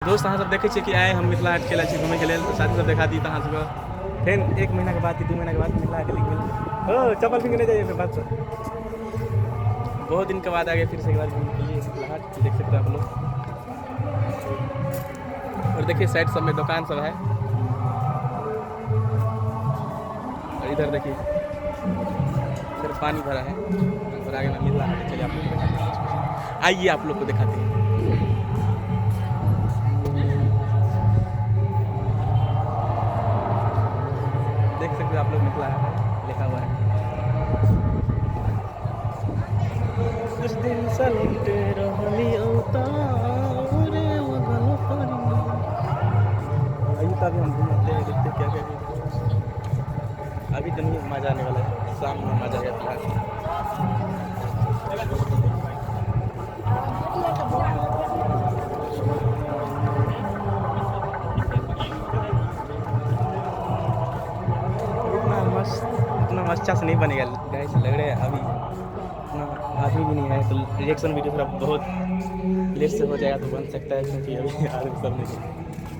दोस्त अहाँ सब देखै छियै कि आइ हम मिथिला हाट चलि छी घूमैके लेल, तो साथी सब देखा दी अहाँ सबके। फेर 1 महीना के बाद कि 2 महीना के बाद मिथिला हाट लिख मिल ओ चप्पल फिर नहीं जाइए बात से। बहुत दिन के बाद आ गए फिर से एक बार घूमने के लिए मिथिला हाट, देख सकते हैं आप लोग। और देखिए साइड सब में दुकान सब है, और इधर देखिए फिर पानी भरा है और आगे में मिथिला हाट। चलिए आप लोग को दिखाते हैं कुछ, आइए आप लोग को दिखाते हैं। देख सकते हो आप लोग मिथिला हाट लिखा हुआ है। कुछ दिन सलटे रहली औतारे मगन करी। अभी तो अभी हम घूमते हैं, देखते क्या क्या है। अभी तो नहीं मजा आने वाला है, शाम में मजा आएगा फिलहाल। इतना अच्छा से नहीं बनेगा गाइस, लग रहा है अभी इतना आदमी भी नहीं है, तो रिएक्शन वीडियो थोड़ा बहुत लेट से हो जाएगा तो बन सकता है, क्योंकि अभी आदमी सब नहीं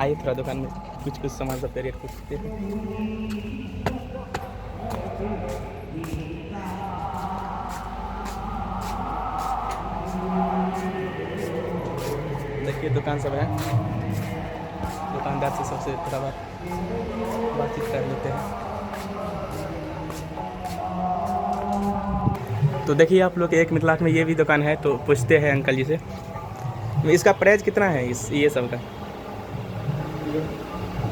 आइए थोड़ा दुकान में कुछ सामान सब पे रेट पूछते हैं। देखिए दुकान सब है, दुकानदार से सबसे थोड़ा बातचीत कर लेते हैं। तो देखिए आप लोग एक मिथिला हाट में ये भी दुकान है, तो पूछते हैं अंकल जी से इसका प्राइस कितना है ये सब का।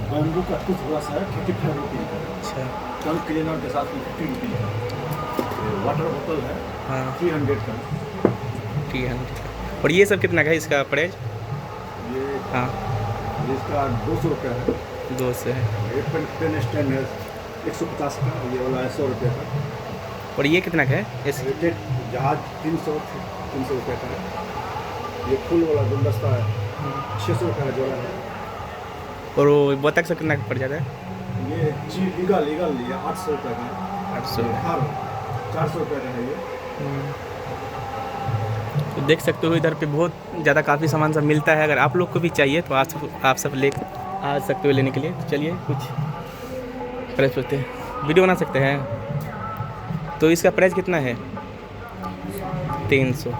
बैम्बू का कुछ हुआ सा है 55 रुपये का। अच्छा, टंग क्लीनर के साथ में 50 रुपये है। वाटर बोतल है हाँ 300 का। 300। और ये सब कितना का है इसका प्राइस? ये हाँ इसका 200 रुपये है। 200 है। ये पेन स्टैंड है 150 का, ये वाला है 100 रुपये का। और ये कितना का है? रेटेड जहाज 300 रुपये का है। ये फूल वाला गुलदस्ता है 600 रुपये का जोड़ा है। और वो बतख सब कितना का पड़ जाता है? ये लीगल ये 800 रुपये का है। 800। हर 400 रुपये का है ये। तो देख सकते हो इधर पे बहुत ज़्यादा काफ़ी सामान सब मिलता है। अगर आप लोग को भी चाहिए तो आप सब ले आ सकते हो लेने के लिए। तो चलिए कुछ प्राइस पूछते हैं, वीडियो बना सकते हैं। तो इसका प्राइस कितना है? 300।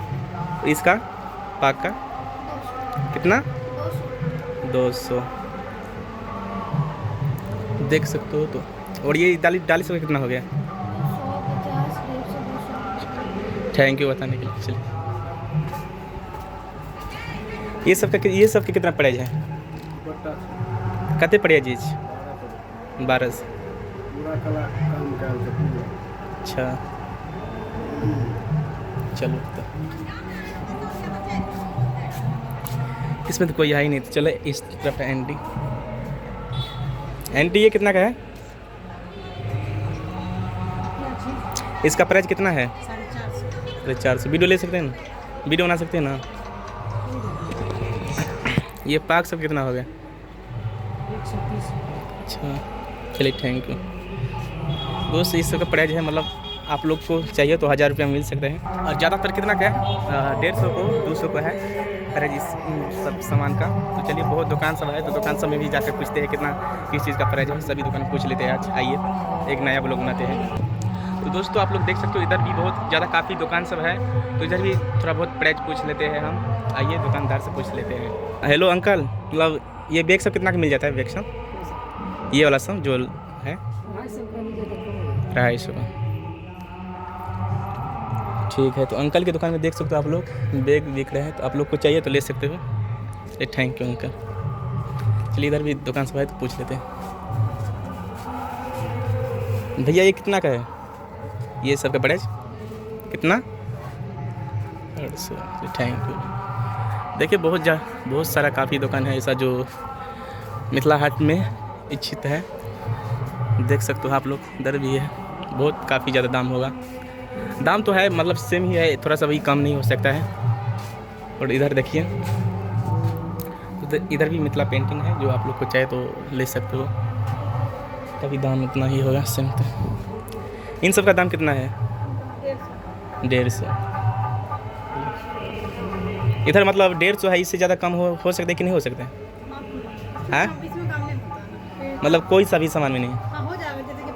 इसका पाक का कितना? 200। देख सकते हो। तो और ये डाली सब कितना हो गया? थैंक यू बताने के लिए। चलिए ये सब का कितना प्राइस है? कते पड़े चीज? 12 से। अच्छा चलो, तो इसमें तो कोई है ही नहीं, तो चलो इस तरफ एंटी ये कितना का है? इसका प्राइस कितना है? 450। वीडियो ले सकते हैं ना, वीडियो बना सकते हैं ना। ये पाक सब कितना हो गया? 130। अच्छा चलिए थैंक यू दोस्त। इस सब का प्राइस है, मतलब आप लोग को चाहिए तो 1000 रुपये मिल सकते हैं। और ज़्यादातर कितना का है? 150 को 200 को है प्राइस इस सब सामान का। तो चलिए बहुत दुकान सब है, तो दुकान सब में भी जाकर पूछते हैं कितना किस चीज़ का प्राइस है। सभी दुकान पूछ लेते हैं। आज आइए एक नया ब्लॉग बनाते हैं। तो दोस्तों आप लोग देख सकते हो इधर भी बहुत ज़्यादा काफ़ी दुकान सब है, तो इधर भी थोड़ा बहुत प्राइस पूछ लेते हैं हम। आइए दुकानदार से पूछ लेते हैं। हेलो अंकल, मतलब ये बैग सब कितना का मिल जाता है? बैग सब ये वाला सब जो है 250 का। ठीक है, तो अंकल की दुकान में देख सकते हो आप लोग बैग बिक रहे हैं, तो आप लोग को चाहिए तो ले सकते हो। Thank you uncle. चलिए इधर भी दुकान सब है, तो पूछ लेते हैं। भैया ये कितना का है? ये सब का प्राइस कितना? 800। Thank you. देखिए बहुत सारा काफ़ी दुकान है ऐसा जो मिथिला हाट में इच्छित है। देख सकते हो आप लोग, इधर भी है। बहुत काफ़ी ज़्यादा दाम होगा, दाम तो है मतलब सेम ही है, थोड़ा सा भी कम नहीं हो सकता है। और इधर देखिए, इधर भी मिथिला पेंटिंग है, जो आप लोग को चाहे तो ले सकते हो। तभी दाम उतना ही होगा सेम। तो इन सब का दाम कितना है? 150। इधर मतलब 150 है, इससे ज़्यादा कम हो सकता है कि नहीं हो सकता है? हाँ इसमें काम नहीं होता ना। फिर मतलब कोई सा भी सामान में नहीं। हाँ हो जाएगा, जैसे कि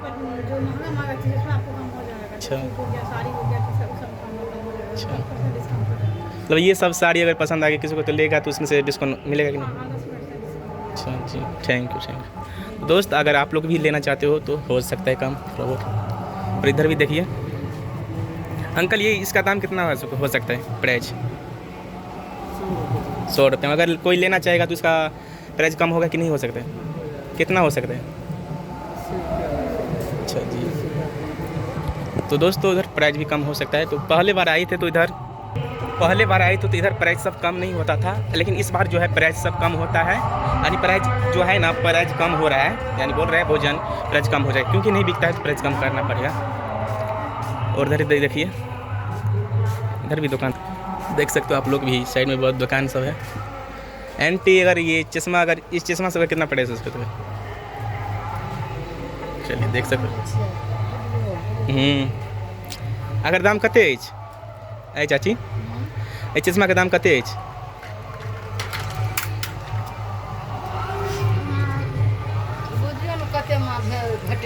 जो महंगा चीज़ है उसमें आपको कम हो जाएगा। अच्छा। सूट हो गया, साड़ी हो गया, तो सब कम हो जाएगा। अच्छा। 10% डिस्काउंट हो जाएगा। मतलब ये सब साड़ी अगर पसंद आ गई किसी को तो लेगा तो उसमें से डिस्काउंट मिलेगा कि नहीं? हाँ 10% डिस्काउंट। अच्छा जी, थैंक यू। दोस्त अगर आप लोग भी लेना चाहते हो तो हो सकता है कम थोड़ा बहुत। और इधर भी देखिए अंकल, ये इसका दाम कितना हो सकता है प्राइस? 100 रुपये। अगर कोई लेना चाहेगा तो इसका प्राइस कम होगा कि नहीं हो सकता है? कितना हो सकता है? अच्छा जी। तो दोस्तों उधर प्राइस भी कम हो सकता है। तो पहले बार आए थे तो इधर प्राइस सब कम नहीं होता था, लेकिन इस बार जो है प्राइस सब कम होता है। यानी प्राइस जो है ना प्राइस कम हो रहा है, यानी बोल रहे हैं भोजन प्राइस कम हो जाए, क्योंकि नहीं बिकता है तो प्राइस कम करना पड़ेगा। और इधर देखिए इधर भी दुकान देख सकते हो आप लोग भी, साइड में बहुत दुकान सब है। एंटी अगर ये चश्मा, अगर इस चश्मा सब कितना पड़ेगा उसको तो चलिए देख सकते हो। अगर दाम कते है चाची, ये चश्मा के दाम कते है?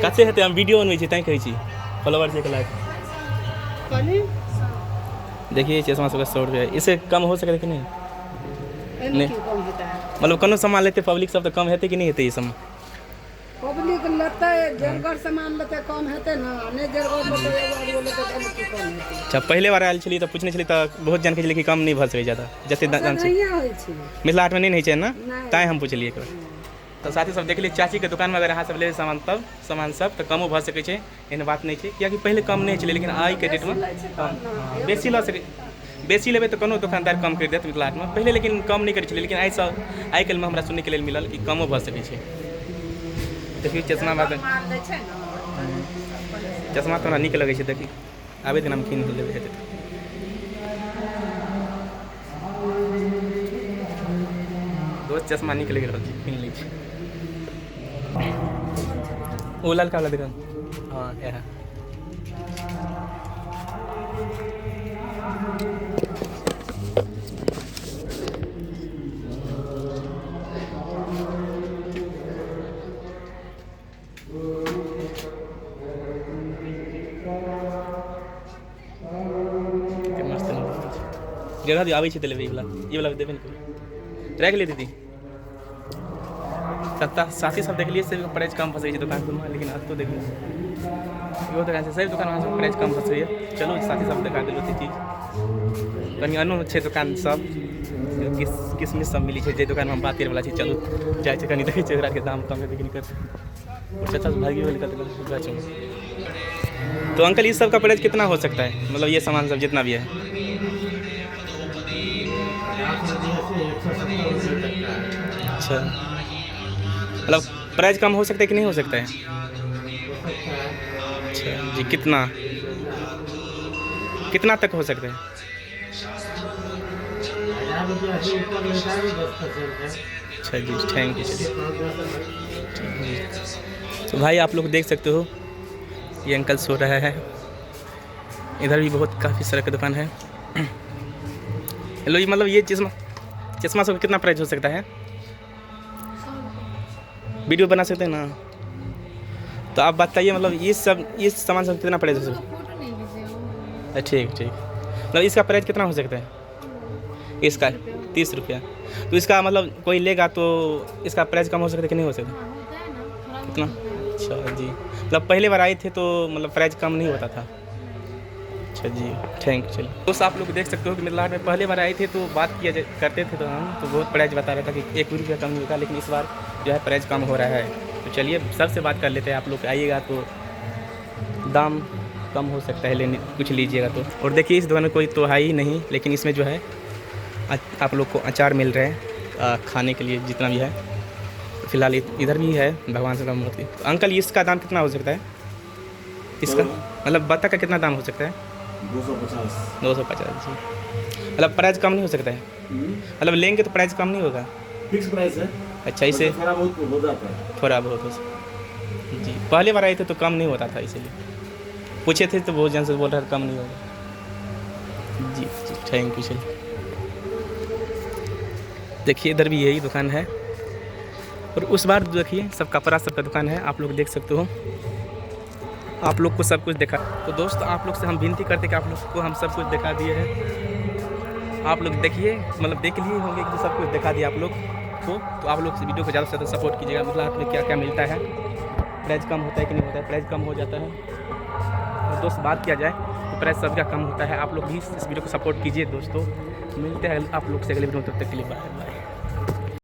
कते हेतै? हम वीडियो बनबै छी तैं कहै छी, फॉलोवर से लाइक देखिए चश्मा सब 100 रुपये। इससे कम हो सकता है कि नहीं? नहीं मतलब कोनो सामान लेते पब्लिक सब तो कम हेतै कि नहीं हेतै? ये सब पब्लिक लेते जरगर सामान लेते कम हेतै ना, नहीं जरगर लेते एगो लेते तब की कम हेतै। अच्छा, पहले बार आयल छलियै तऽ पूछने छलियै तऽ बहुत जानकारी छलै कि कम नहीं भऽ सकै ज़्यादा, जते दाम छै नहीं होइ छै। मिथिला हाट में नहीं छै ना, नहीं। ताई हम पूछलियै एक बार। तो साथी सब देख लिये चाची के दुकान में अगर अहाँ सब ले सामान सब तो कमो भऽ सकै छै, एहन बात नहीं छै। कियाकि पहले कम नहीं छलै, लेकिन आइ के डेट में बेसी लऽ सकै, बेसी लेबै तो कोनो दुकानदार कम कर देत मिथिला हाट में पहले, लेकिन कम नहीं करै छलै। लेकिन आइ काल्हि में हमरा सुनने के लिए मिलल कि कमो भऽ सकै छै। देखिए चश्मा बात चश्मा तो हमरा नीक लगै छै, देखी आबे दिन हम कीन लेबै हेतै तऽ। दोस्त चश्मा नीक लग रहल छै, कीन लै छी। ओ ललका वाला दुकान, हाँ यहाँ जगह दी आबै छै तऽ लेबै ई वाला देबै ने राख ले दीदी। साथी सब देख लिए से प्राइस कम फंसै छै दुकान पर, लेकिन आज तो देखिए इहो दुकान से सभी दुकान में प्राइस कम फंसै है। चलो साथी सब दिखा देलो चीज कनी अनो छै दुकान सब, किसमिस सब मिली छै जे दुकान में हम बात करे वाला छी। चलो जाय छै कनी देखै छै ओकरा के दाम कम है लेकिन कर और चाचा से भागी वाली कत। तो अंकल इस सब का प्राइस कितना हो सकता है? मतलब ये सामान सब जितना भी है। अच्छा, मतलब प्राइस कम हो सकता है कि नहीं हो सकता है? अच्छा जी, कितना तक हो सकता है? अच्छा जी, थैंक यू। चलिए तो भाई आप लोग देख सकते हो ये अंकल सो रहा है। इधर भी बहुत काफ़ी सारा की दुकान है। हेलो, ये मतलब ये चश्मा सब कितना प्राइस हो सकता है? वीडियो बना सकते हैं ना, तो आप बताइए मतलब ये सामान सब कितना प्राइस हो सकता है? ठीक मतलब इसका प्राइस कितना हो सकता है? इसका 30 रुपया। तो इसका मतलब कोई लेगा तो इसका प्राइस कम हो सकता है कि नहीं हो सकता? कितना? अच्छा जी, मतलब पहले बार आए थे तो मतलब प्राइस कम नहीं होता था। अच्छा जी, थैंक यू। चलिए दोस्त आप लोग देख सकते हो कि मिथिला हाट में पहले बार आए थे तो बात करते थे तो हम तो बहुत प्राइस बता रहा था कि 1 रुपया कम नहीं होता, लेकिन इस बार जो है प्राइस कम हो रहा है। तो चलिए सबसे बात कर लेते हैं, आप लोग आइएगा तो दाम कम हो सकता है, लेने कुछ लीजिएगा तो। और देखिए इस दुकान में कोई तो है ही नहीं, लेकिन इसमें जो है आप लोग को अचार मिल रहे हैं खाने के लिए जितना भी है। तो फिलहाल इधर भी है भगवान से का मूर्ति। तो अंकल इसका दाम कितना हो सकता है? इसका मतलब बत्तख का कितना दाम हो सकता है? 250 जी। मतलब प्राइस कम नहीं हो सकता है? मतलब लेंगे तो प्राइस कम नहीं होगा? फिक्स प्राइस है। अच्छा, इसे थोड़ा बहुत हो जाता है। थोड़ा बहुत हो सकता जी। पहले बार आए थे तो कम नहीं होता था, इसीलिए पूछे थे तो बहुत जन से बोल रहा था कम नहीं होगा जी। Thank you. चलिए देखिए इधर भी यही दुकान है, और उस बार देखिए सब कपड़ा सबका दुकान है, आप लोग देख सकते हो। आप लोग को सब कुछ दिखा। तो दोस्त आप लोग से हम विनती करते कि आप लोग को हम सब कुछ दिखा दिए हैं। आप लोग देखिए, मतलब देख लिए होंगे कि सब कुछ दिखा दिया आप लोग को। तो आप लोग इस वीडियो को ज़्यादा से ज़्यादा सपोर्ट कीजिएगा। मतलब आप में क्या क्या मिलता है, प्राइस कम होता है कि नहीं होता है, प्राइस कम हो जाता है। और दोस्त बात किया जाए तो प्राइस सबका कम होता है। आप लोग भी इस वीडियो को सपोर्ट कीजिए दोस्तों। मिलते हैं आप लोग से अगले वीडियो में, तब तक के लिए बाय बाय।